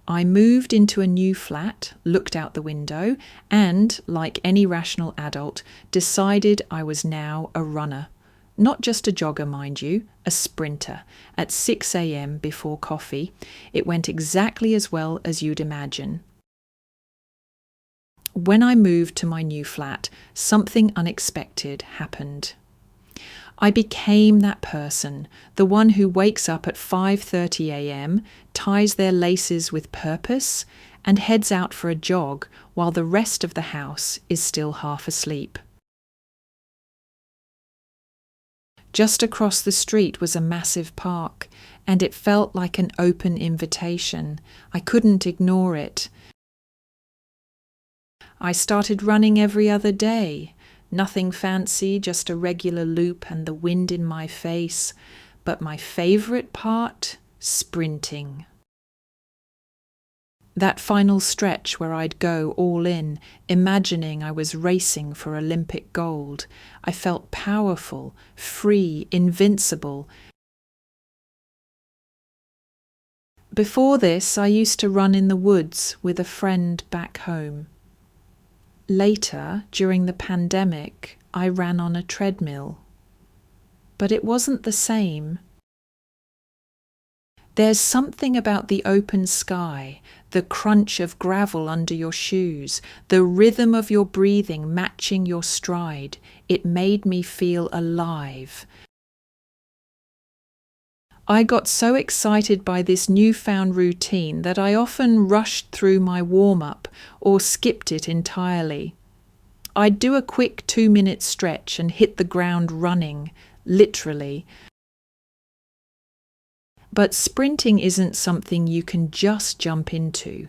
I moved into a new flat, looked out the window, and, like any rational adult, decided I was now a runner. Not just a jogger, mind you, a sprinter. At 6 a.m. before coffee, it went exactly as well as you'd imagine. When I moved to my new flat, something unexpected happened. I became that person, the one who wakes up at 5:30 a.m., ties their laces with purpose, and heads out for a jog while the rest of the house is still half asleep. Just across the street was a massive park, and it felt like an open invitation. I couldn't ignore it. I started running every other day. Nothing fancy, just a regular loop and the wind in my face. But my favourite part? Sprinting. That final stretch where I'd go all in, imagining I was racing for Olympic gold. I felt powerful, free, invincible. Before this, I used to run in the woods with a friend back home. Later, during the pandemic, I ran on a treadmill. But it wasn't the same. There's something about the open sky, the crunch of gravel under your shoes, the rhythm of your breathing matching your stride. It made me feel alive. I got so excited by this newfound routine that I often rushed through my warm-up or skipped it entirely. I'd do a quick 2-minute stretch and hit the ground running, literally. But sprinting isn't something you can just jump into.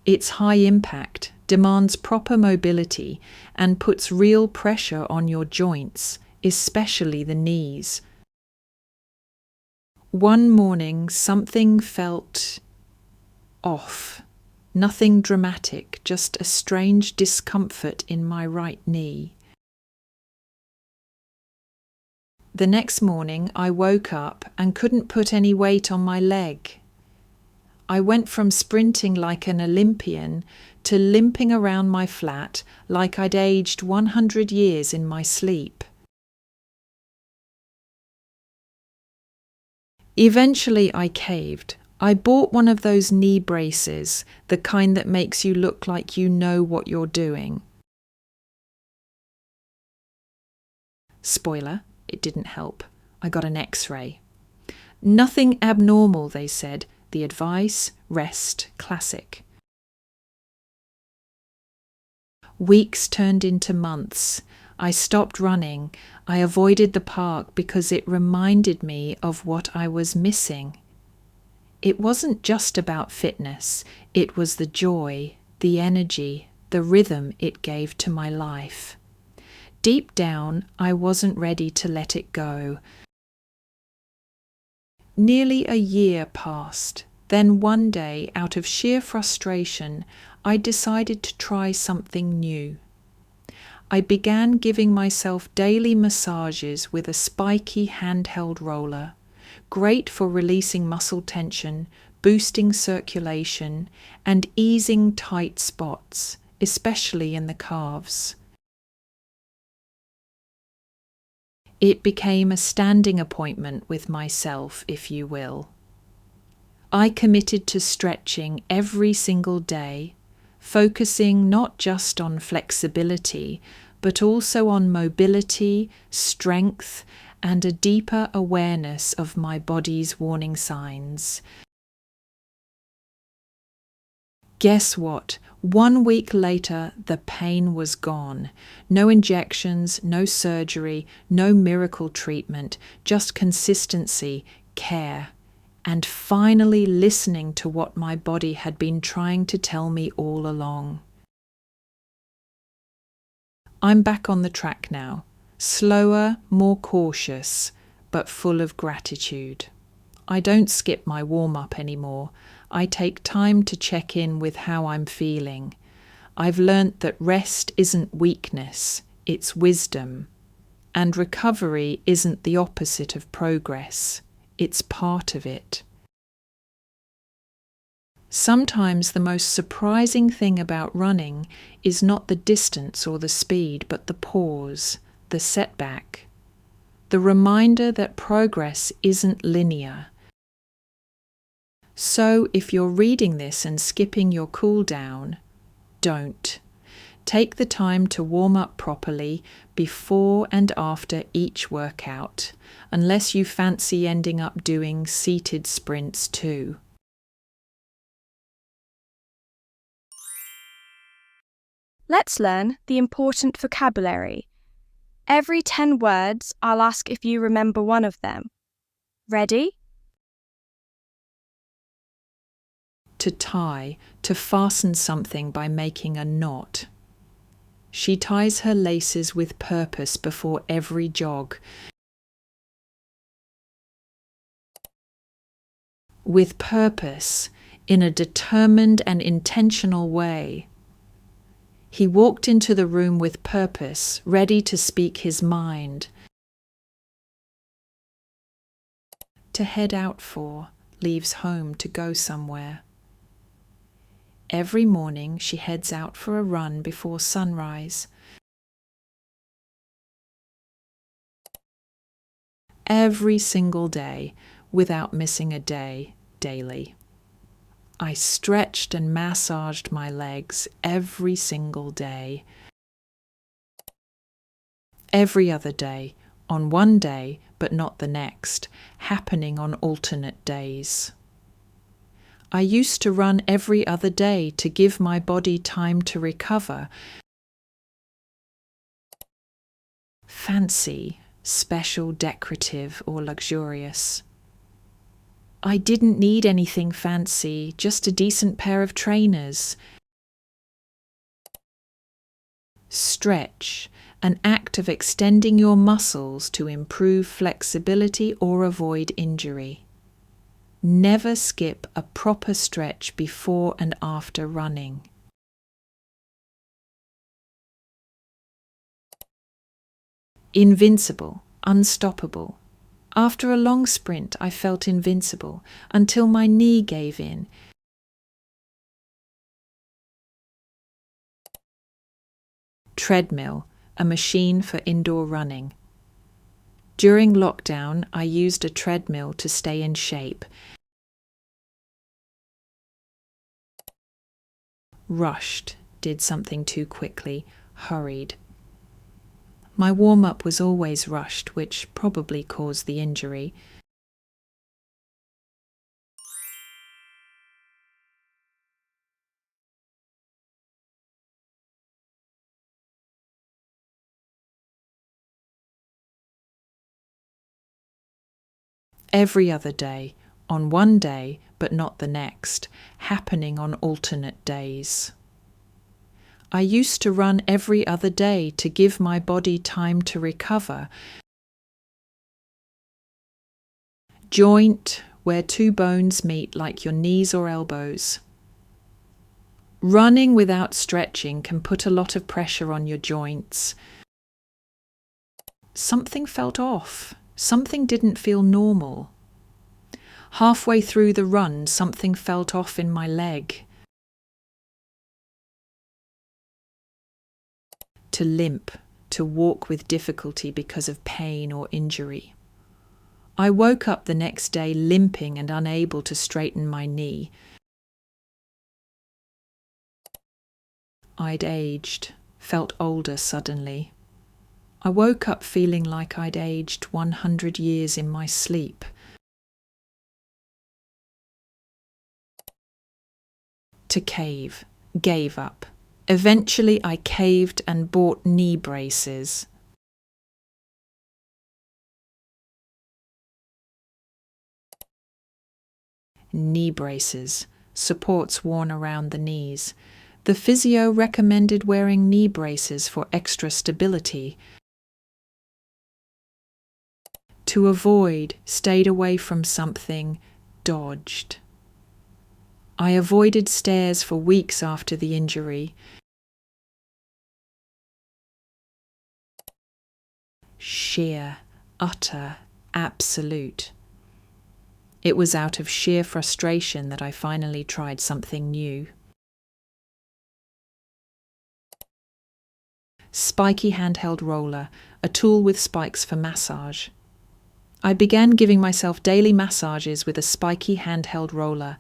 It's high impact, demands proper mobility, and puts real pressure on your joints, especially the knees. One morning, something felt off. Nothing dramatic, just a strange discomfort in my right knee. The next morning, I woke up and couldn't put any weight on my leg. I went from sprinting like an Olympian to limping around my flat like I'd aged 100 years in my sleep. Eventually I caved. I bought one of those knee braces, the kind that makes you look like you know what you're doing. Spoiler, it didn't help. I got an X-ray. Nothing abnormal, they said. The advice, rest, classic. Weeks turned into months. I stopped running. I avoided the park because it reminded me of what I was missing. It wasn't just about fitness. It was the joy, the energy, the rhythm it gave to my life. Deep down, I wasn't ready to let it go. Nearly a year passed. Then one day, out of sheer frustration, I decided to try something new. I began giving myself daily massages with a spiky handheld roller, great for releasing muscle tension, boosting circulation, and easing tight spots, especially in the calves. It became a standing appointment with myself, if you will. I committed to stretching every single day, focusing not just on flexibility, but also on mobility, strength, and a deeper awareness of my body's warning signs. Guess what? 1 week later, the pain was gone. No injections, no surgery, no miracle treatment, just consistency, care, and finally listening to what my body had been trying to tell me all along. I'm back on the track now, slower, more cautious, but full of gratitude. I don't skip my warm-up anymore. I take time to check in with how I'm feeling. I've learnt that rest isn't weakness, it's wisdom. And recovery isn't the opposite of progress, it's part of it. Sometimes the most surprising thing about running is not the distance or the speed, but the pause, the setback, the reminder that progress isn't linear. So if you're reading this and skipping your cool down, don't. Take the time to warm up properly before and after each workout, unless you fancy ending up doing seated sprints too. Let's learn the important vocabulary. Every 10 words, I'll ask if you remember one of them. Ready? To tie, to fasten something by making a knot. She ties her laces with purpose before every jog. With purpose, in a determined and intentional way. He walked into the room with purpose, ready to speak his mind. To head out for, leaves home to go somewhere. Every morning she heads out for a run before sunrise. Every single day, without missing a day, daily. I stretched and massaged my legs every single day. Every other day, on one day, but not the next, happening on alternate days. I used to run every other day to give my body time to recover. Fancy, special, decorative, or luxurious. I didn't need anything fancy, just a decent pair of trainers. Stretch, an act of extending your muscles to improve flexibility or avoid injury. Never skip a proper stretch before and after running. Invincible, unstoppable. After a long sprint, I felt invincible until my knee gave in. Treadmill, a machine for indoor running. During lockdown, I used a treadmill to stay in shape. Rushed, did something too quickly, hurried. My warm-up was always rushed, which probably caused the injury. Every other day, on one day, but not the next, happening on alternate days. I used to run every other day to give my body time to recover. Joint, where two bones meet like your knees or elbows. Running without stretching can put a lot of pressure on your joints. Something felt off. Something didn't feel normal. Halfway through the run, something felt off in my leg. To limp, to walk with difficulty because of pain or injury. I woke up the next day limping and unable to straighten my knee. I'd aged, felt older suddenly. I woke up feeling like I'd aged 100 years in my sleep. To cave, gave up. Eventually I caved and bought knee braces. Knee braces, supports worn around the knees. The physio recommended wearing knee braces for extra stability. To avoid, stayed away from something, dodged. I avoided stairs for weeks after the injury. Sheer, utter, absolute. It was out of sheer frustration that I finally tried something new. Spiky handheld roller, a tool with spikes for massage. I began giving myself daily massages with a spiky handheld roller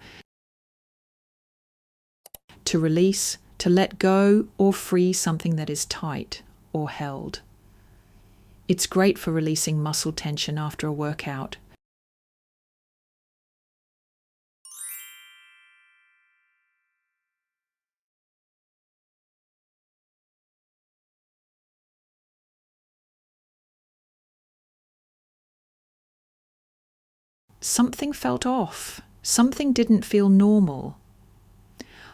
to release, to let go, or free something that is tight or held. It's great for releasing muscle tension after a workout. Something felt off. Something didn't feel normal.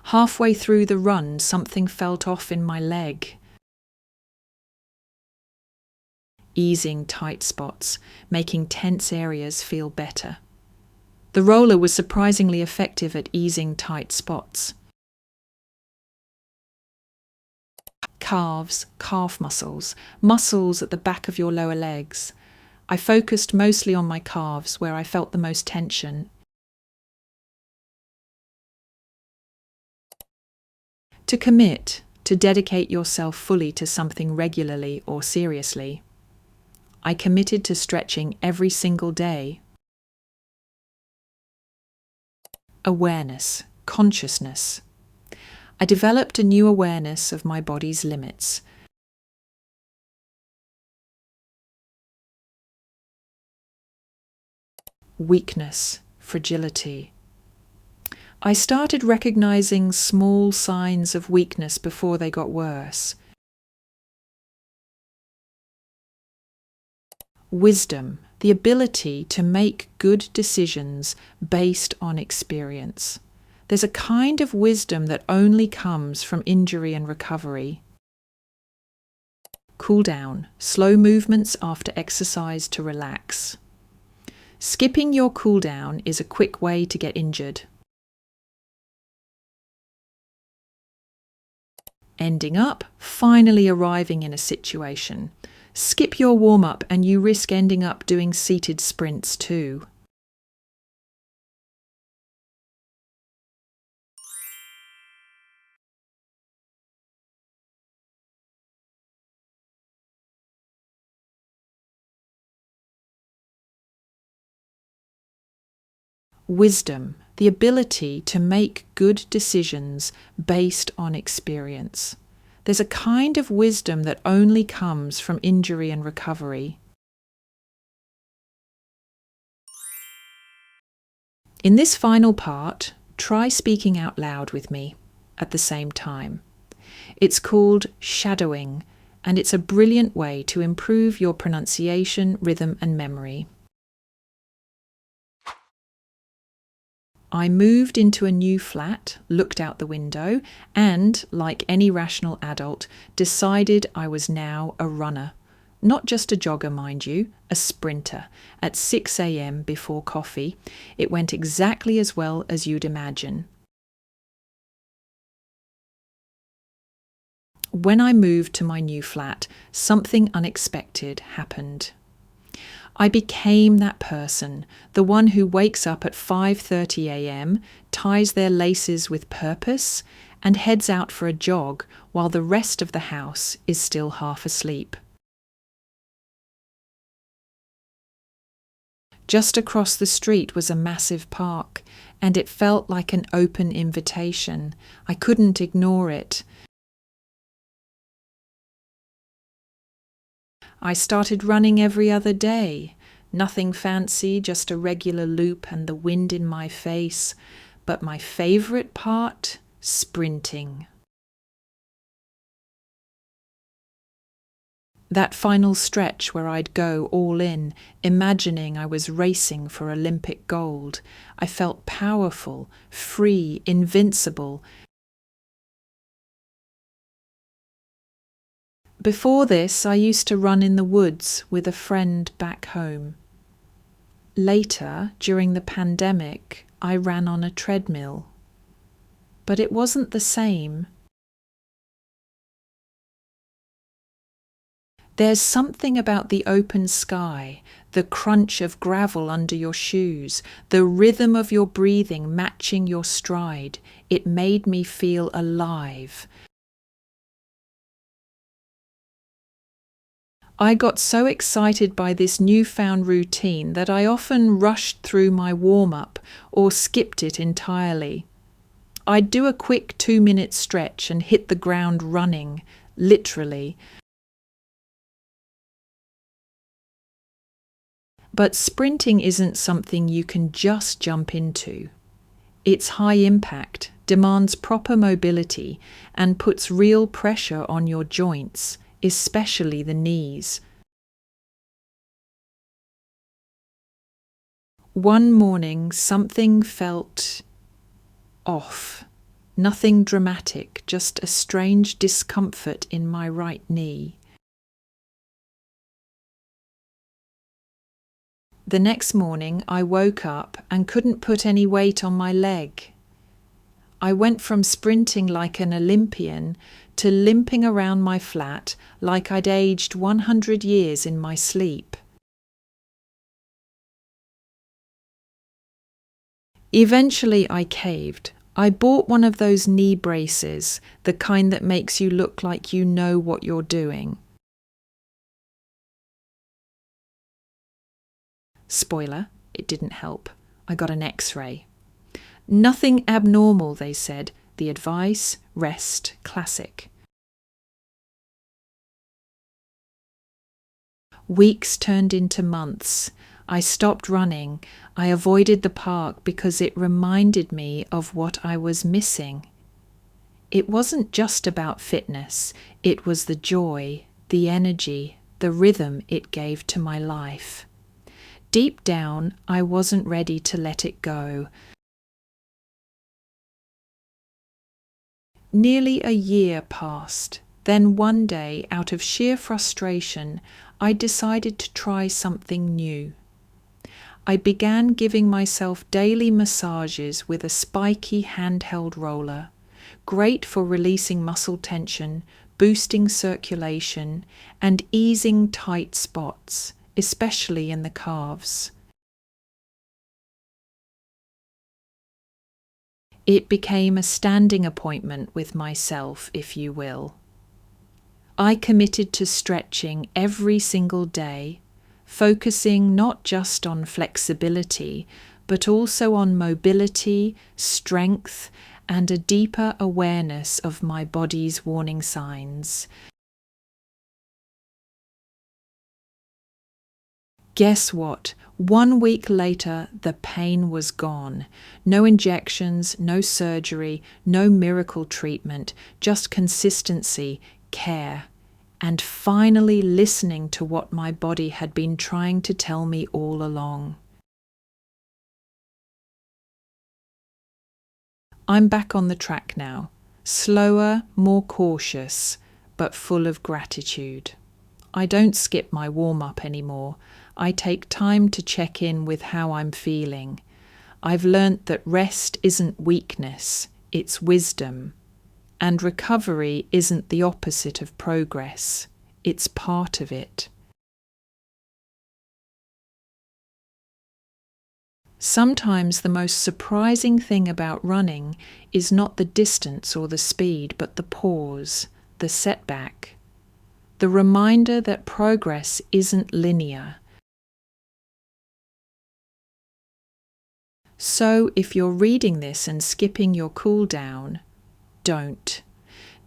Halfway through the run, something felt off in my leg. Easing tight spots, making tense areas feel better. The roller was surprisingly effective at easing tight spots. Calves, calf muscles, muscles at the back of your lower legs. I focused mostly on my calves, where I felt the most tension. To commit, to dedicate yourself fully to something regularly or seriously. I committed to stretching every single day. Awareness, consciousness. I developed a new awareness of my body's limits. Weakness, fragility. I started recognizing small signs of weakness before they got worse. Wisdom, the ability to make good decisions based on experience. There's a kind of wisdom that only comes from injury and recovery. Cool down, slow movements after exercise to relax. Skipping your cool down is a quick way to get injured. Ending up, finally arriving in a situation. Skip your warm-up and you risk ending up doing seated sprints too. Wisdom, the ability to make good decisions based on experience. There's a kind of wisdom that only comes from injury and recovery. In this final part, try speaking out loud with me at the same time. It's called shadowing, and it's a brilliant way to improve your pronunciation, rhythm, and memory. I moved into a new flat, looked out the window, and, like any rational adult, decided I was now a runner. Not just a jogger, mind you, a sprinter. At 6 a.m. before coffee, it went exactly as well as you'd imagine. When I moved to my new flat, something unexpected happened. I became that person, the one who wakes up at 5:30 a.m., ties their laces with purpose, and heads out for a jog while the rest of the house is still half asleep. Just across the street was a massive park, and it felt like an open invitation. I couldn't ignore it. I started running every other day. Nothing fancy, just a regular loop and the wind in my face. But my favourite part? Sprinting. That final stretch where I'd go all in, imagining I was racing for Olympic gold. I felt powerful, free, invincible. Before this, I used to run in the woods with a friend back home. Later, during the pandemic, I ran on a treadmill. But it wasn't the same. There's something about the open sky, the crunch of gravel under your shoes, the rhythm of your breathing matching your stride. It made me feel alive. I got so excited by this newfound routine that I often rushed through my warm-up or skipped it entirely. I'd do a quick 2-minute stretch and hit the ground running, literally. But sprinting isn't something you can just jump into. It's high impact, demands proper mobility, and puts real pressure on your joints, especially the knees. One morning, something felt off. Nothing dramatic, just a strange discomfort in my right knee. The next morning, I woke up and couldn't put any weight on my leg. I went from sprinting like an Olympian to limping around my flat like I'd aged 100 years in my sleep. Eventually, I caved. I bought one of those knee braces, the kind that makes you look like you know what you're doing. Spoiler, it didn't help. I got an X-ray. Nothing abnormal, they said. The advice, rest, classic. Weeks turned into months. I stopped running. I avoided the park because it reminded me of what I was missing. It wasn't just about fitness. It was the joy, the energy, the rhythm it gave to my life. Deep down, I wasn't ready to let it go. Nearly a year passed. Then one day, out of sheer frustration, I decided to try something new. I began giving myself daily massages with a spiky handheld roller, great for releasing muscle tension, boosting circulation, and easing tight spots, especially in the calves. It became a standing appointment with myself, if you will. I committed to stretching every single day, focusing not just on flexibility, but also on mobility, strength, and a deeper awareness of my body's warning signs. Guess what? 1 week later, the pain was gone. No injections, no surgery, no miracle treatment, just consistency, care, and finally listening to what my body had been trying to tell me all along. I'm back on the track now, slower, more cautious, but full of gratitude. I don't skip my warm-up anymore. I take time to check in with how I'm feeling. I've learnt that rest isn't weakness, it's wisdom. And recovery isn't the opposite of progress, it's part of it. Sometimes the most surprising thing about running is not the distance or the speed, but the pause, the setback. The reminder that progress isn't linear. So if you're reading this and skipping your cool down, don't.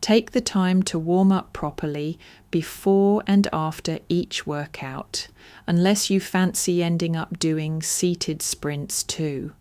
Take the time to warm up properly before and after each workout, unless you fancy ending up doing seated sprints too.